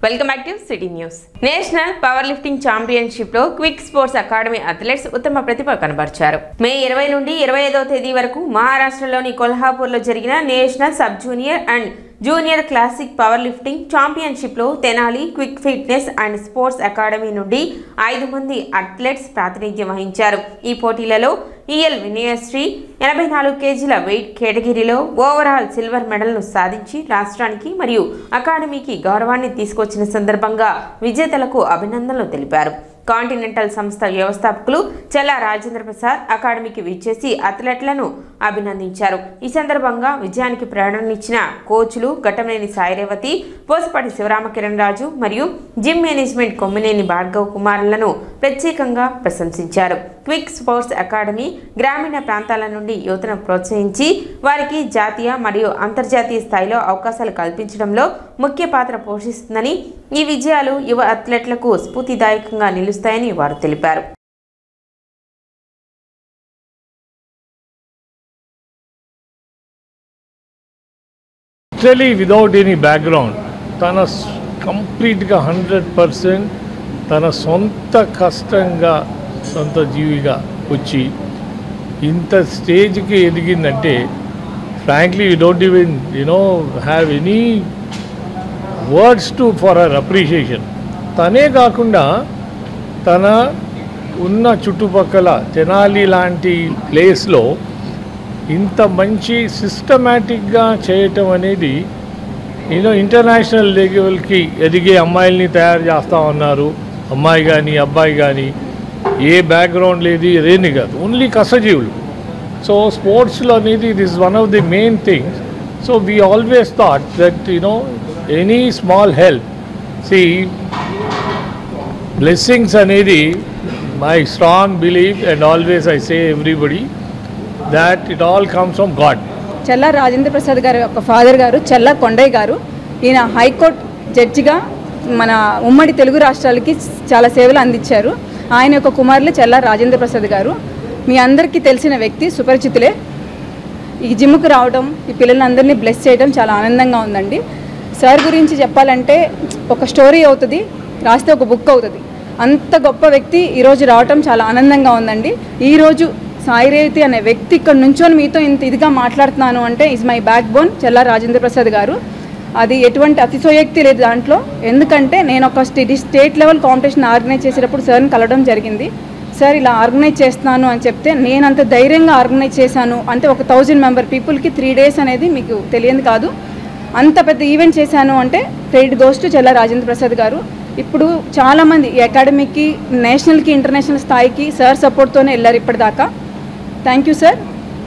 Welcome back to city news. National power lifting championship లో quick sports academy athletes ఉత్తమ ప్రతిభ కనబరిచారు. మే 20 నుండి 25వ తేదీ వరకు మహారాష్ట్రలోని కొల్హాపూర్ లో జరిగిన national sub junior and junior classic power lifting championship లో Tenali quick fitness and sports academy నుండి 5 మంది అథ్లెట్స్ ప్రాతినిధ్యం వహించారు. ఈ పోటీలలో ఈఎల్ వినయశ్రీ 84 కేజీల వెయిట్ కేటగిరీలో ఓవరాల్ సిల్వర్ మెడల్ను సాధించి రాష్ట్రానికి మరియు అకాడమీకి గౌరవాన్ని తీసుకొచ్చిన సందర్భంగా విజేతలకు అభినందనలు తెలిపారు. కాంటినెంటల్ సంస్థ వ్యవస్థాపకులు చెల్లా రాజేంద్ర ప్రసాద్ అకాడమీకి విచ్చేసి అథ్లెట్లను అభినందించారు. ఈ సందర్భంగా విజయానికి ప్రేరణనిచ్చిన కోచ్లు ఘట్టమనేని సాయిరేవతి, పోసపాటి శివరామకిరణ్ రాజు మరియు జిమ్ మేనేజ్మెంట్ కొమ్మినేని భార్గవ్ కుమారులను ప్రత్యేకంగా ప్రశంసించారు. క్విక్ స్పోర్ట్స్ అకాడమీ గ్రామీణ ప్రాంతాల నుండి యువతను ప్రోత్సహించి వారికి జాతీయ మరియు అంతర్జాతీయ స్థాయిలో అవకాశాలు కల్పించడంలో ముఖ్య పాత్ర పోషిస్తుందని, ఈ విజయాలు యువ అథ్లెట్లకు స్ఫూర్తిదాయకంగా నిలుస్తాయని వారు తెలిపారు. Actually, without any background, తన కంప్లీట్గా 100% తన సొంత కష్టంగా సొంత జీవిగా వచ్చి ఇంత స్టేజ్కి ఎదిగిందంటే frankly we don't even have any words for her appreciation. తనే కాకుండా తన ఉన్న చుట్టుపక్కల తెనాలి లాంటి ప్లేస్లో ఇంత మంచి సిస్టమేటిక్గా చేయటం అనేది ఇంటర్నేషనల్ లెవెల్కి ఎదిగే అమ్మాయిల్ని తయారు చేస్తూ ఉన్నారు. అమ్మాయి కానీ అబ్బాయి కానీ ఏ బ్యాక్గ్రౌండ్ లేదు, ఏదేని కాదు, ఓన్లీ కష్టజీవులు. సో స్పోర్ట్స్లో అనేది it is one of the main things. So we always thought that any small help, see blessings అనేది my strong belief and always I say everybody that it all comes from God. చెల్లా రాజేంద్ర ప్రసాద్ గారు యొక్క father గారు చెల్లా కొండయ్య గారు, ఈయన high court జడ్జిగా మన ఉమ్మడి తెలుగు రాష్ట్రాలకి చాలా సేవలు అందించారు. ఆయన యొక్క కుమారులు చెల్లా రాజేంద్ర ప్రసాద్ గారు మీ అందరికీ తెలిసిన వ్యక్తి, సుపరిచితులే. ఈ జిమ్కి రావడం, ఈ పిల్లలందరినీ బ్లెస్ చేయడం చాలా ఆనందంగా ఉందండి. సార్ గురించి చెప్పాలంటే ఒక స్టోరీ అవుతుంది, రాస్తే ఒక బుక్ అవుతుంది. అంత గొప్ప వ్యక్తి ఈరోజు రావటం చాలా ఆనందంగా ఉందండి. ఈరోజు సాయిరేవతి అనే వ్యక్తి ఇక్కడ నుంచొని మీతో ఇంత ఇదిగా మాట్లాడుతున్నాను అంటే ఈజ్ మై బ్యాక్ బోన్ చెల్లా రాజేంద్ర ప్రసాద్ గారు. అది ఎటువంటి అతిశయోక్తి లేదు దాంట్లో. ఎందుకంటే నేను ఒక స్టేట్ లెవెల్ కాంపిటీషన్ ఆర్గనైజ్ చేసేటప్పుడు సార్ని కలవడం జరిగింది. సార్ ఇలా ఆర్గనైజ్ చేస్తున్నాను అని చెప్తే నేను అంత ధైర్యంగా ఆర్గనైజ్ చేశాను అంటే ఒక 1000 మెంబర్ పీపుల్కి 3 days అనేది మీకు తెలియదు కాదు. అంత పెద్ద ఈవెంట్ చేశాను అంటే క్రెడిట్ గోస్ టు చెల్లా రాజేంద్ర ప్రసాద్ గారు. ఇప్పుడు చాలామంది ఈ అకాడమీకి నేషనల్కి ఇంటర్నేషనల్ స్థాయికి సార్ సపోర్ట్తోనే వెళ్ళారు ఇప్పటిదాకా. Thank you sir.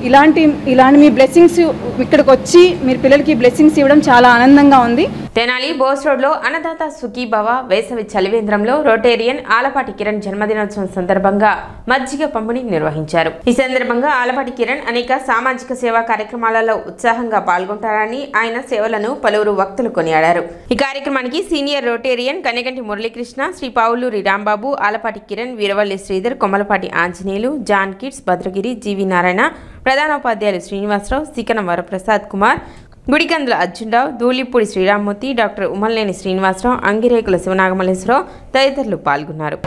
ఇలాంటి మీ బ్లెస్సింగ్స్ ఇక్కడికి వచ్చి మీరు పిల్లలకి బ్లెస్సింగ్స్ ఇవ్వడం చాలా ఆనందంగా ఉంది. తెనాలి బోస్ రోడ్లో అన్నదాత సుఖీభవ వేసవి చలివేంద్రంలో రోటేరియన్ ఆలపాటి కిరణ్ జన్మదినోత్సవం సందర్భంగా మజ్జిగ పంపిణీ నిర్వహించారు. ఈ సందర్భంగా ఆలపాటి కిరణ్ అనేక సామాజిక సేవా కార్యక్రమాలలో ఉత్సాహంగా పాల్గొంటారని, ఆయన సేవలను పలువురు వక్తులు కొనియాడారు. ఈ కార్యక్రమానికి senior Rotarian Kaneganti Muralikrishna, Sri Pavuluri Rambabu, Alapati Kiran, Veeravalli Sridhar, Kommalapati Anjaneyulu, John kids, Bhadragiri, G V Narayana, ప్రధానోపాధ్యాయులు శ్రీనివాసరావు, సికన వరప్రసాద్ కుమార్, గుడికందుల అర్జునరావు, ధూళిపూడి శ్రీరామ్మూర్తి, డాక్టర్ ఉమ్మల్నేని శ్రీనివాసరావు, అంగిరేకుల శివనాగమల్లేశ్వరరావు తదితరులు పాల్గొన్నారు.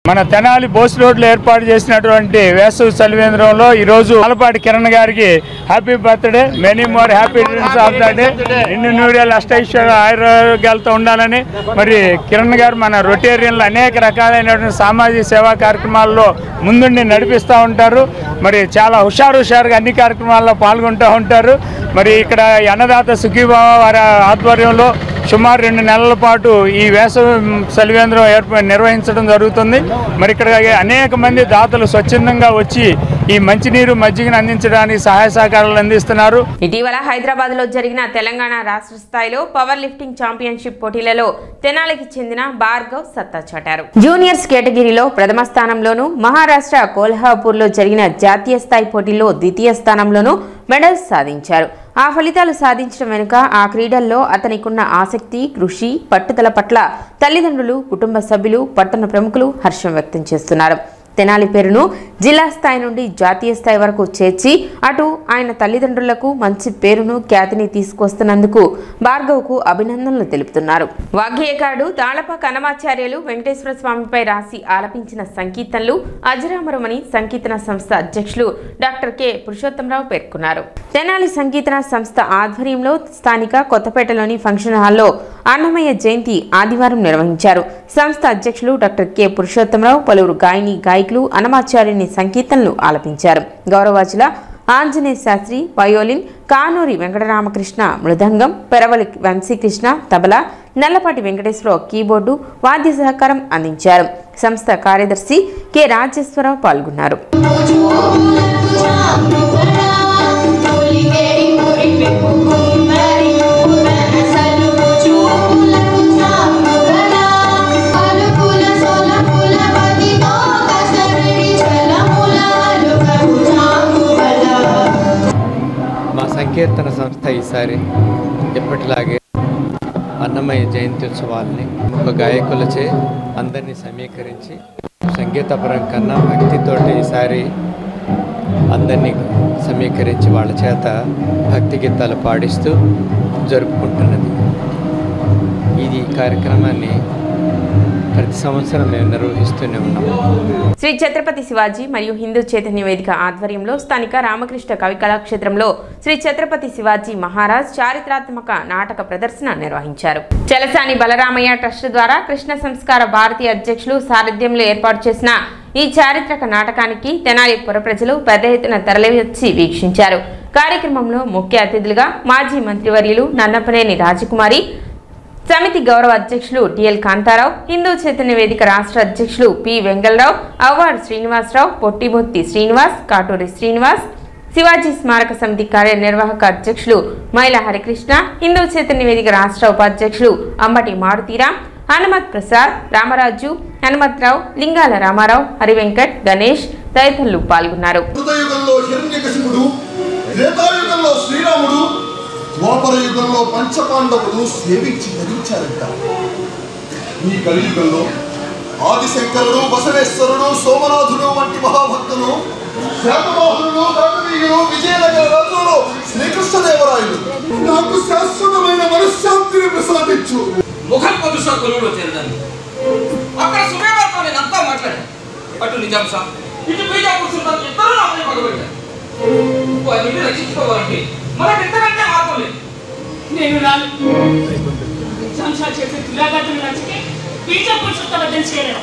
మన తెనాలి బోస్ రోడ్లో ఏర్పాటు చేసినటువంటి వేసవి చలివేంద్రంలో ఈరోజు ఆలపాటి కిరణ్ గారికి happy birthday, many more happy returns of the day. ఇన్ని నూరేళ్ళు అష్టైశ్వర్య ఆరోగ్యాలతో ఉండాలని. మరి కిరణ్ గారు మన రొటేరియన్లో అనేక రకాలైనటువంటి సామాజిక సేవా కార్యక్రమాల్లో ముందుండి నడిపిస్తూ ఉంటారు. మరి చాలా హుషారుగా అన్ని కార్యక్రమాల్లో పాల్గొంటూ ఉంటారు. మరి ఇక్కడ అన్నదాత సుఖీభావ వారి ఆధ్వర్యంలో సుమారు 2 నెలల పాటు ఈ వేసవి చలివేంద్రం నిర్వహించడం జరుగుతుంది. మరి ఇక్కడ అనేక మంది దాతలు స్వచ్ఛందంగా వచ్చి ఈ మంచినీరు మజ్జిగను అందించడానికి సహాయ సహకారాలు అందిస్తున్నారు. ఇటీవల హైదరాబాద్ లో జరిగిన తెలంగాణ రాష్ట్ర స్థాయిలో పవర్ లిఫ్టింగ్ ఛాంపియన్షిప్ పోటీలలో తెనాలికి చెందిన భార్గవ్ సత్తా చాటారు. జూనియర్స్ కేటగిరీలో ప్రథమ స్థానంలోను, మహారాష్ట్ర కోల్హాపూర్ లో జరిగిన జాతీయ స్థాయి పోటీల్లో ద్వితీయ స్థానంలోను మెడల్స్ సాధించారు. ఆ ఫలితాలు సాధించడం వెనుక ఆ క్రీడల్లో అతనికున్న ఆసక్తి, కృషి, పట్టుదల పట్ల తల్లిదండ్రులు, కుటుంబ సభ్యులు, పట్టణ ప్రముఖులు హర్షం వ్యక్తం చేస్తున్నారు. తెనాలి పేరును జిల్లా స్థాయి నుండి జాతీయ స్థాయి వరకు చేర్చి అటు ఆయన తల్లిదండ్రులకు మంచి పేరును, ఖ్యాతిని తీసుకొస్తున్నందుకు భార్గవ్కు అభినందనలు తెలుపుతున్నారు. వాగ్గేయకారుడు తాళప కనమాచార్యులు వెంకటేశ్వర స్వామిపై రాసి ఆలపించిన సంకీర్తనలు అజరామరమని సంకీర్తన సంస్థ అధ్యక్షులు డాక్టర్ కె పురుషోత్తమరావు పేర్కొన్నారు. తెనాలి సంకీర్తన సంస్థ ఆధ్వర్యంలో స్థానిక కొత్తపేటలోని ఫంక్షన్ హాల్లో అన్నమయ్య జయంతి ఆదివారం నిర్వహించారు. సంస్థ అధ్యక్షులు డాక్టర్ కె పురుషోత్తమరావు పలువురు గాయని, గాయకులు అన్నమాచార్యుని సంకీర్తనలు ఆలపించారు. గౌరవాచుల ఆంజనేయ శాస్త్రి వయోలిన్, కానూరి వెంకటరామకృష్ణ మృదంగం, పెరవలి వంశీకృష్ణ తబలా, నల్లపాటి వెంకటేశ్వరరావు కీబోర్డు, వాద్య సహకారం అందించారు. సంస్థ కార్యదర్శి కె రాజేశ్వరరావు పాల్గొన్నారు. మా సంకీర్తన సంస్థ ఈసారి ఎప్పటిలాగే అన్నమయ్య జయంతి ఉత్సవాల్ని ఒక గాయకులచే అందరినీ సమీకరించి సంగీతపరం కన్నా భక్తితోటి ఈసారి అందరినీ సమీకరించి వాళ్ళ చేత భక్తి గీతాలు పాడిస్తూ జరుపుకుంటున్నది. ఈ కార్యక్రమాన్ని ప్రతి సంవత్సరం మేము నిర్వహిస్తూనే ఉన్నాం. శ్రీ ఛత్రపతి శివాజీ మరియు హిందూ చైతన్య వేదిక ఆధ్వర్యంలో స్థానిక రామకృష్ణ కవి కళాక్షేత్రంలో శ్రీ ఛత్రపతి శివాజీ మహారాజ్ చారిత్రాత్మక నాటక ప్రదర్శన నిర్వహించారు. చలసాని బలరామయ్య ట్రస్ట్ ద్వారా కృష్ణ సంస్కార భారతి అధ్యక్షులు సారథ్యంలో ఏర్పాటు చేసిన ఈ చారిత్రక నాటకానికి తెనాలి పుర ప్రజలు పెద్ద ఎత్తున తరలివచ్చి వీక్షించారు. కార్యక్రమంలో ముఖ్య అతిథులుగా మాజీ మంత్రివర్యులు నన్నపనేని రాజకుమారి, సమితి గౌరవ అధ్యక్షులు టిఎల్ కాంతారావు, హిందూ చైతన్య వేదిక రాష్ట్ర అధ్యక్షులు పి వెంగళరావు, అవ్వారు శ్రీనివాసరావు, పొట్టిబొత్తి శ్రీనివాస్, కాటూరి శ్రీనివాస్, శివాజీ స్మారక సమితి కార్యనిర్వాహక అధ్యక్షులు మైల హరికృష్ణ, హిందూ చైతన్య వేదిక రాష్ట్ర ఉపాధ్యక్షులు అంబటి మారుతీరాం, హనుమత్ ప్రసాద్, రామరాజు, హనుమత్రావు, లింగాల రామారావు, హరివెంకట్, గణేష్ తదితరులు పాల్గొన్నారు. ద్వాపర యుగంలో పంచపాండవులు సేవించి ధరించారంట. ఈ కలియుగంలో ఆదిశంకరుడు, బసవేశ్వరుడు, సోమనాథుడు వంటి మహాభక్తులు, శాతవాహనులు, కాకతీయులు, విజయనగర రాజులు, శ్రీకృష్ణదేవరాయలు నాకు శాశ్వతమైన మనశ్శాంతిని ప్రసాదించు. ముఖపదుష కొలువులో చేరదాన్ని అక్కడ సుమేవర్తో నేను అంతా మాట్లాడాను. అటు నిజాం షా, ఇటు బీజాపూర్ సుల్తాన్ ఇద్దరు నాపై పగబెట్టారు. వారిని రక్షించుకోవాలంటే మనకి ఇంతకంటే మార్గం లేదు. నేను రాను. నిజాం షా చేసే దురాఘాతం నచ్చితే బీజాపూర్ సుల్తాన్ వద్దని చేయలేను.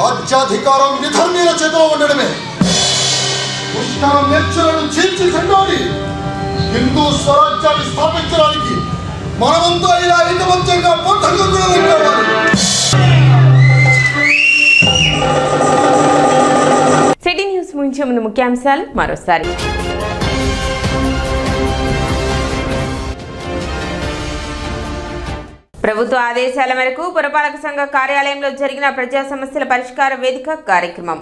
రాజ్యాధికారం నిధర్మీల చేతిలో ఉండడమే. పుష్కరం నెచ్చులను చీల్చి చెండాలి హిందూ స్వరాజ్యాన్ని స్థాపించడానికి మనమంతా ఇలా ఐకమత్యంగా పోటంగా సిటీ న్యూస్ ముగించే ముందు ముఖ్యాంశాలు మరోసారి. ప్రభుత్వ ఆదేశాల మేరకు పురపాలక సంఘ కార్యాలయంలో జరిగిన ప్రజా సమస్యల పరిష్కార వేదిక కార్యక్రమం.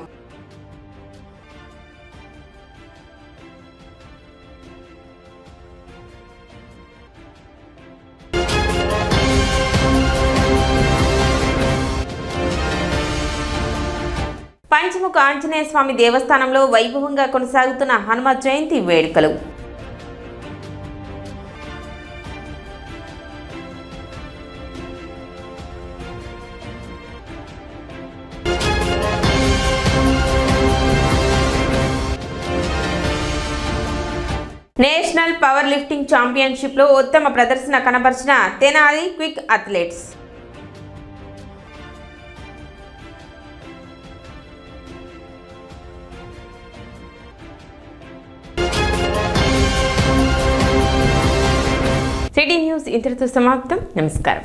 పంచముఖ ఆంజనేయ స్వామి దేవస్థానంలో వైభవంగా కొనసాగుతున్న హనుమ జయంతి వేడుకలు. నేషనల్ పవర్ లిఫ్టింగ్ ఛాంపియన్షిప్లో ఉత్తమ ప్రదర్శన కనబరిచిన Tenali quick athletes. City news ఇంతటితో సమాప్తం. నమస్కారం.